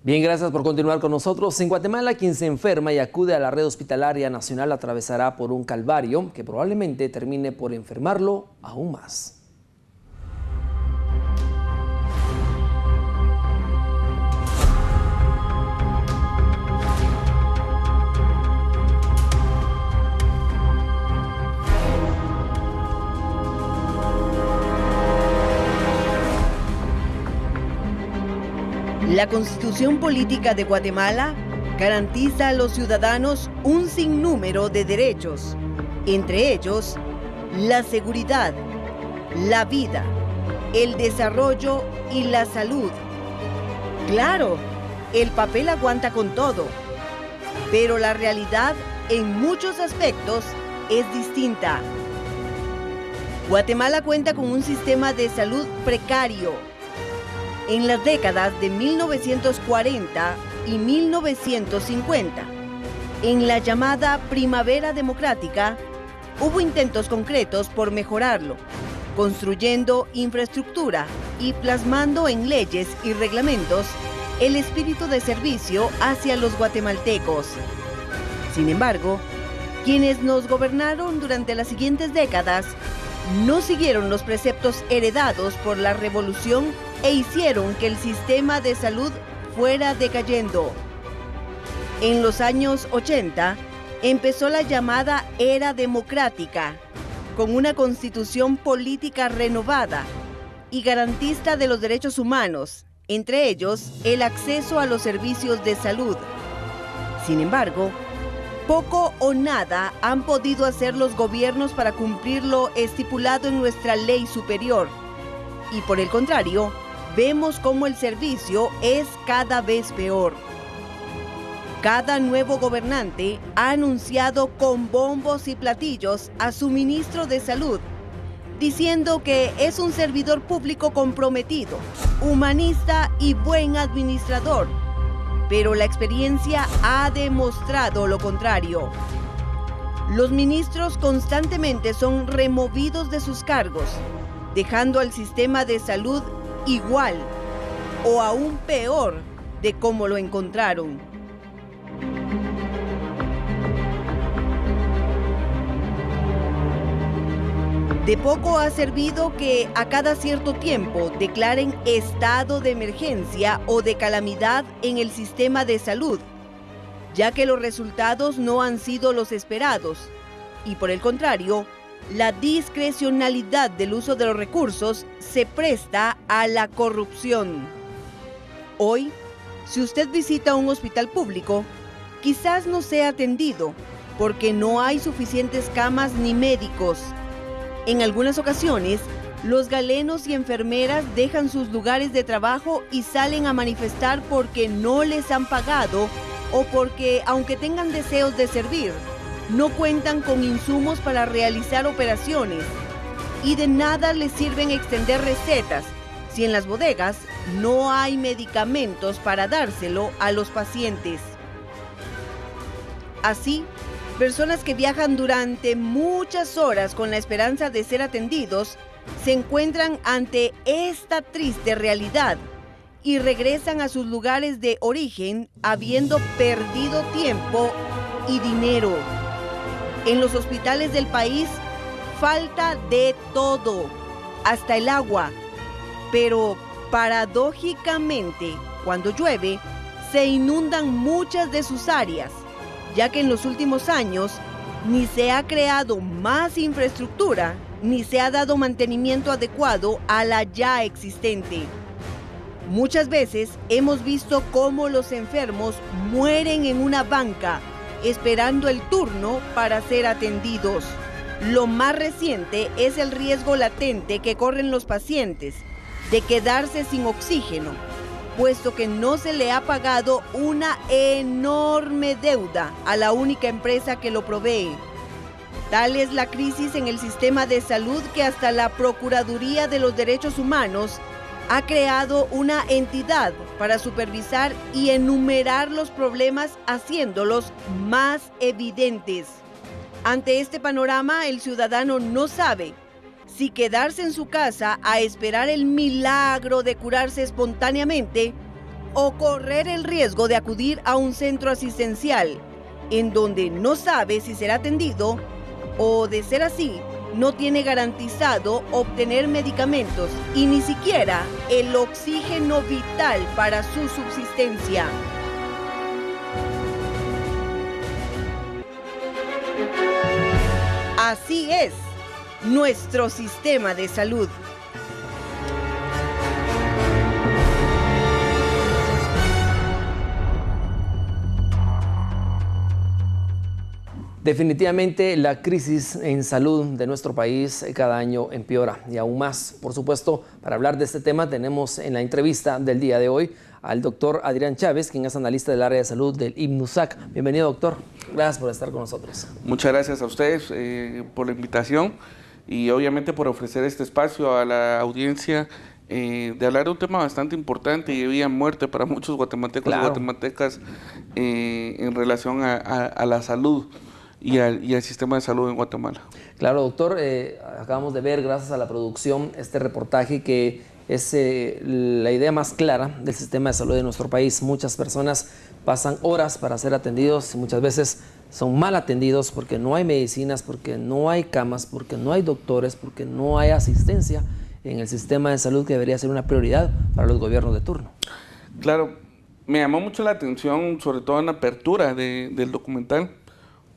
Bien, gracias por continuar con nosotros. En Guatemala, quien se enferma y acude a la red hospitalaria nacional atravesará por un calvario que probablemente termine por enfermarlo aún más. La Constitución Política de Guatemala garantiza a los ciudadanos un sinnúmero de derechos, entre ellos la seguridad, la vida, el desarrollo y la salud. Claro, el papel aguanta con todo, pero la realidad en muchos aspectos es distinta. Guatemala cuenta con un sistema de salud precario. En las décadas de 1940 y 1950, en la llamada Primavera Democrática, hubo intentos concretos por mejorarlo, construyendo infraestructura y plasmando en leyes y reglamentos el espíritu de servicio hacia los guatemaltecos. Sin embargo, quienes nos gobernaron durante las siguientes décadas no siguieron los preceptos heredados por la revolución e hicieron que el sistema de salud fuera decayendo. En los años 80 empezó la llamada era democrática, con una constitución política renovada y garantista de los derechos humanos, entre ellos el acceso a los servicios de salud. Sin embargo, poco o nada han podido hacer los gobiernos para cumplir lo estipulado en nuestra ley superior. Y por el contrario, vemos cómo el servicio es cada vez peor. Cada nuevo gobernante ha anunciado con bombos y platillos a su ministro de Salud, diciendo que es un servidor público comprometido, humanista y buen administrador. Pero la experiencia ha demostrado lo contrario. Los ministros constantemente son removidos de sus cargos, dejando al sistema de salud igual o aún peor de cómo lo encontraron. De poco ha servido que a cada cierto tiempo declaren estado de emergencia o de calamidad en el sistema de salud, ya que los resultados no han sido los esperados y por el contrario, la discrecionalidad del uso de los recursos se presta a la corrupción. Hoy, si usted visita un hospital público, quizás no sea atendido porque no hay suficientes camas ni médicos. En algunas ocasiones, los galenos y enfermeras dejan sus lugares de trabajo y salen a manifestar porque no les han pagado o porque, aunque tengan deseos de servir, no cuentan con insumos para realizar operaciones. Y de nada les sirven extender recetas si en las bodegas no hay medicamentos para dárselo a los pacientes. Así, personas que viajan durante muchas horas con la esperanza de ser atendidos se encuentran ante esta triste realidad y regresan a sus lugares de origen habiendo perdido tiempo y dinero. En los hospitales del país falta de todo, hasta el agua. Pero paradójicamente, cuando llueve, se inundan muchas de sus áreas, ya que en los últimos años ni se ha creado más infraestructura, ni se ha dado mantenimiento adecuado a la ya existente. Muchas veces hemos visto cómo los enfermos mueren en una banca, esperando el turno para ser atendidos. Lo más reciente es el riesgo latente que corren los pacientes de quedarse sin oxígeno, puesto que no se le ha pagado una enorme deuda a la única empresa que lo provee. Tal es la crisis en el sistema de salud que hasta la Procuraduría de los Derechos Humanos ha creado una entidad para supervisar y enumerar los problemas, haciéndolos más evidentes. Ante este panorama, el ciudadano no sabe si quedarse en su casa a esperar el milagro de curarse espontáneamente o correr el riesgo de acudir a un centro asistencial en donde no sabe si será atendido o, de ser así, no tiene garantizado obtener medicamentos y ni siquiera el oxígeno vital para su subsistencia. Así es nuestro sistema de salud. Definitivamente la crisis en salud de nuestro país cada año empeora y aún más. Por supuesto, para hablar de este tema tenemos en la entrevista del día de hoy al doctor Adrián Chávez, quien es analista del área de salud del IMNUSAC. Bienvenido, doctor. Gracias por estar con nosotros. Muchas gracias a ustedes por la invitación y obviamente por ofrecer este espacio a la audiencia de hablar de un tema bastante importante y de vida y muerte para muchos guatemaltecos y guatemaltecas en relación a la salud y al sistema de salud en Guatemala. Claro, doctor, acabamos de ver, gracias a la producción, este reportaje que es la idea más clara del sistema de salud de nuestro país. Muchas personas pasan horas para ser atendidos y muchas veces son mal atendidos porque no hay medicinas, porque no hay camas, porque no hay doctores, porque no hay asistencia en el sistema de salud, que debería ser una prioridad para los gobiernos de turno. Claro, me llamó mucho la atención, sobre todo en la apertura del documental,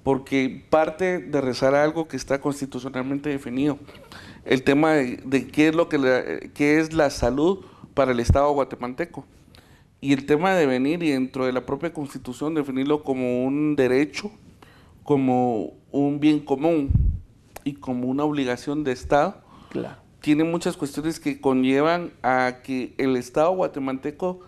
porque parte de rezar algo que está constitucionalmente definido, el tema de qué es la salud para el Estado guatemalteco, y el tema de venir y dentro de la propia Constitución definirlo como un derecho, como un bien común y como una obligación de Estado. Claro. Tiene muchas cuestiones que conllevan a que el Estado guatemalteco,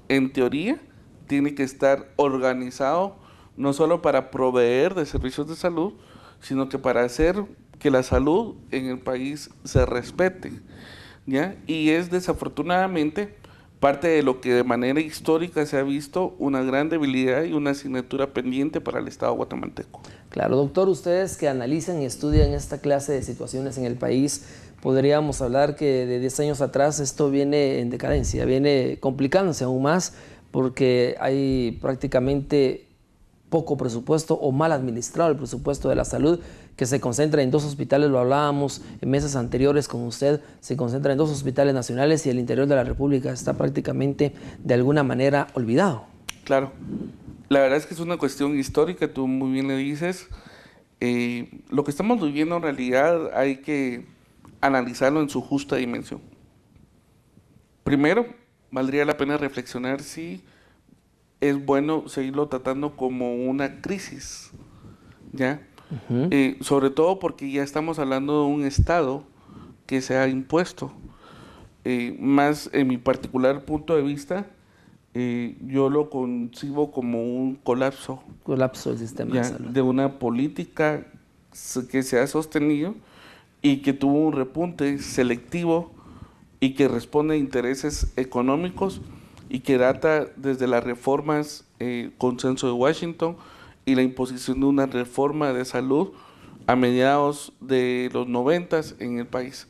en teoría, tiene que estar organizado no solo para proveer de servicios de salud, sino que para hacer que la salud en el país se respete, ¿ya? Y es desafortunadamente parte de lo que de manera histórica se ha visto una gran debilidad y una asignatura pendiente para el Estado guatemalteco. Claro, doctor, ustedes que analizan y estudian esta clase de situaciones en el país, podríamos hablar que de 10 años atrás esto viene en decadencia, viene complicándose aún más porque hay prácticamente poco presupuesto o mal administrado el presupuesto de la salud, que se concentra en 2 hospitales, lo hablábamos en meses anteriores con usted, se concentra en 2 hospitales nacionales y el interior de la República está prácticamente de alguna manera olvidado. Claro, la verdad es que es una cuestión histórica, tú muy bien le dices. Lo que estamos viviendo en realidad hay que analizarlo en su justa dimensión. Primero, valdría la pena reflexionar si es bueno seguirlo tratando como una crisis, ¿ya? Sobre todo porque ya estamos hablando de un Estado que se ha impuesto. Más en mi particular punto de vista, yo lo concibo como un colapso. Colapso del sistema de salud. De una política que se ha sostenido y que tuvo un repunte selectivo y que responde a intereses económicos y que data desde las reformas Consenso de Washington y la imposición de una reforma de salud a mediados de los 90 en el país.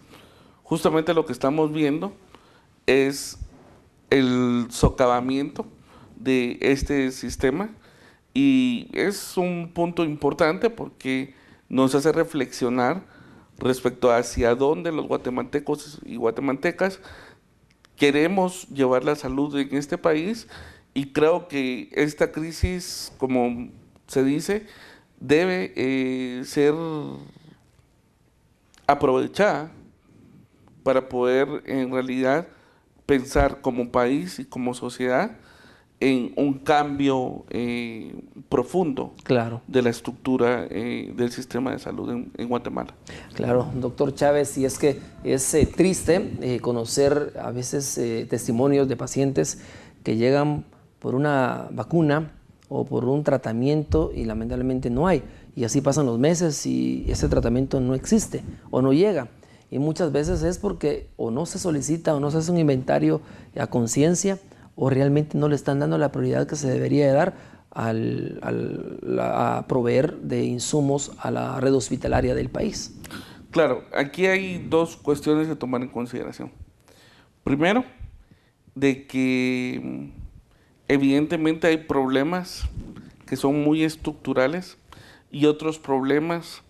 Justamente lo que estamos viendo es el socavamiento de este sistema y es un punto importante porque nos hace reflexionar respecto a hacia dónde los guatemaltecos y guatemaltecas queremos llevar la salud en este país, y creo que esta crisis, como se dice, debe ser aprovechada para poder en realidad pensar como país y como sociedad en un cambio profundo, claro, de la estructura del sistema de salud en Guatemala. Claro, doctor Chávez, y es que es triste conocer a veces testimonios de pacientes que llegan por una vacuna o por un tratamiento y lamentablemente no hay, y así pasan los meses y ese tratamiento no existe o no llega. Y muchas veces es porque o no se solicita o no se hace un inventario a conciencia, o realmente no le están dando la prioridad que se debería de dar a proveer de insumos a la red hospitalaria del país. Claro, aquí hay 2 cuestiones a tomar en consideración. Primero, de que evidentemente hay problemas que son muy estructurales y otros problemas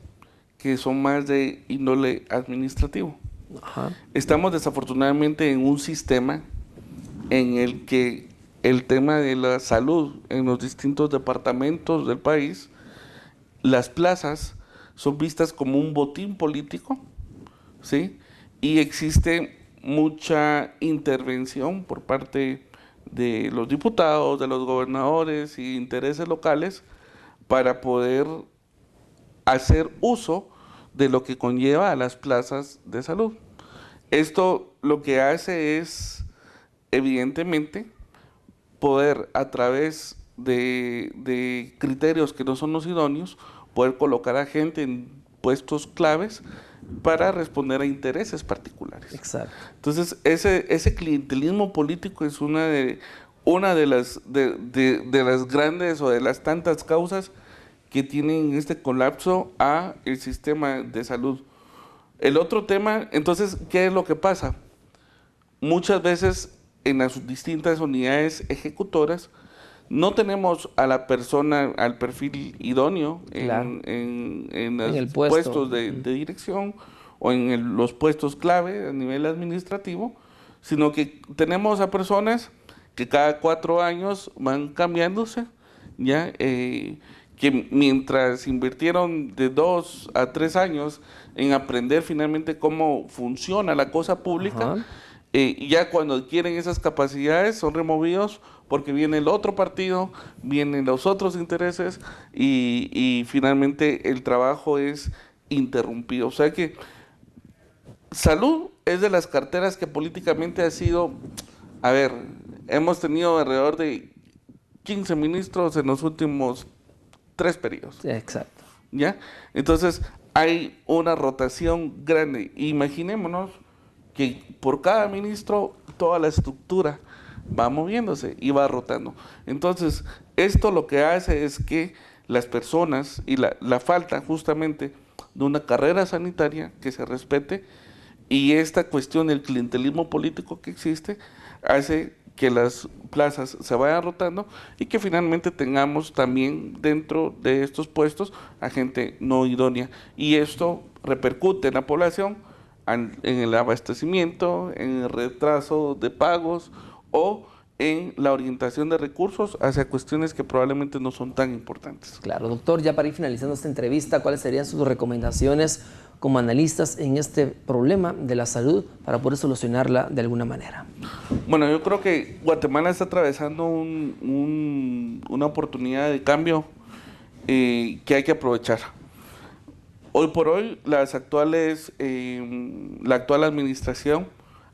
que son más de índole administrativo. Ajá. Estamos desafortunadamente en un sistema en el que el tema de la salud en los distintos departamentos del país, las plazas son vistas como un botín político, ¿sí? Y existe mucha intervención por parte de los diputados, de los gobernadores y intereses locales para poder hacer uso de lo que conlleva a las plazas de salud. Esto lo que hace es, evidentemente, poder a través de criterios que no son los idóneos, poder colocar a gente en puestos claves para responder a intereses particulares. Exacto. Entonces, ese clientelismo político es una de las grandes o de las tantas causas que tienen este colapso a el sistema de salud. El otro tema, entonces, ¿qué es lo que pasa? Muchas veces en las distintas unidades ejecutoras no tenemos a la persona, al perfil idóneo Claro. en los el puesto. puestos de dirección o en los puestos clave a nivel administrativo, sino que tenemos a personas que cada 4 años van cambiándose, ¿ya? Que mientras invirtieron de 2 a 3 años en aprender finalmente cómo funciona la cosa pública, Ajá. ya cuando adquieren esas capacidades son removidos porque viene el otro partido, vienen los otros intereses y finalmente el trabajo es interrumpido. O sea que salud es de las carteras que políticamente ha sido, a ver, hemos tenido alrededor de 15 ministros en los últimos 3 periodos. Sí, exacto. ¿Ya? Entonces hay una rotación grande. Imaginémonos que por cada ministro toda la estructura va moviéndose y va rotando. Entonces, esto lo que hace es que las personas y la falta justamente de una carrera sanitaria que se respete y esta cuestión del clientelismo político que existe hace que las plazas se vayan rotando y que finalmente tengamos también dentro de estos puestos a gente no idónea. Y esto repercute en la población, en el abastecimiento, en el retraso de pagos o en la orientación de recursos hacia cuestiones que probablemente no son tan importantes. Claro, doctor, ya para ir finalizando esta entrevista, ¿cuáles serían sus recomendaciones como analistas en este problema de la salud para poder solucionarla de alguna manera? Bueno, yo creo que Guatemala está atravesando una oportunidad de cambio que hay que aprovechar. Hoy por hoy, la actual administración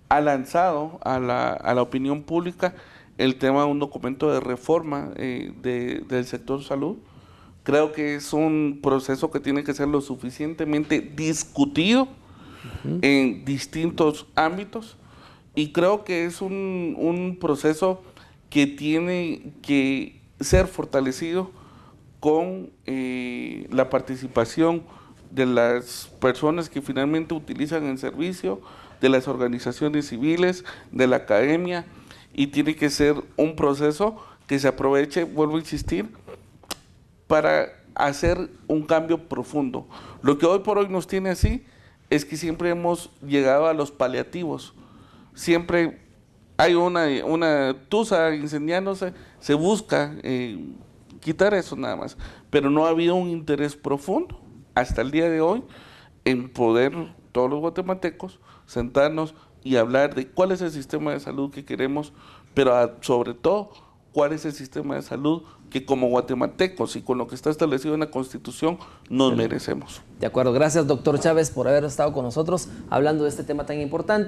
ha lanzado a la opinión pública el tema de un documento de reforma del sector salud. Creo que es un proceso que tiene que ser lo suficientemente discutido en distintos ámbitos y creo que es un proceso que tiene que ser fortalecido con la participación de las personas que finalmente utilizan el servicio, de las organizaciones civiles, de la academia, y tiene que ser un proceso que se aproveche, vuelvo a insistir, para hacer un cambio profundo. Lo que hoy por hoy nos tiene así es que siempre hemos llegado a los paliativos. Siempre hay una tusa incendiándose, se busca quitar eso nada más, pero no ha habido un interés profundo hasta el día de hoy en poder todos los guatemaltecos sentarnos y hablar de cuál es el sistema de salud que queremos, pero sobre todo cuál es el sistema de salud que como guatemaltecos y con lo que está establecido en la Constitución nos merecemos. De acuerdo, gracias doctor Chávez por haber estado con nosotros hablando de este tema tan importante.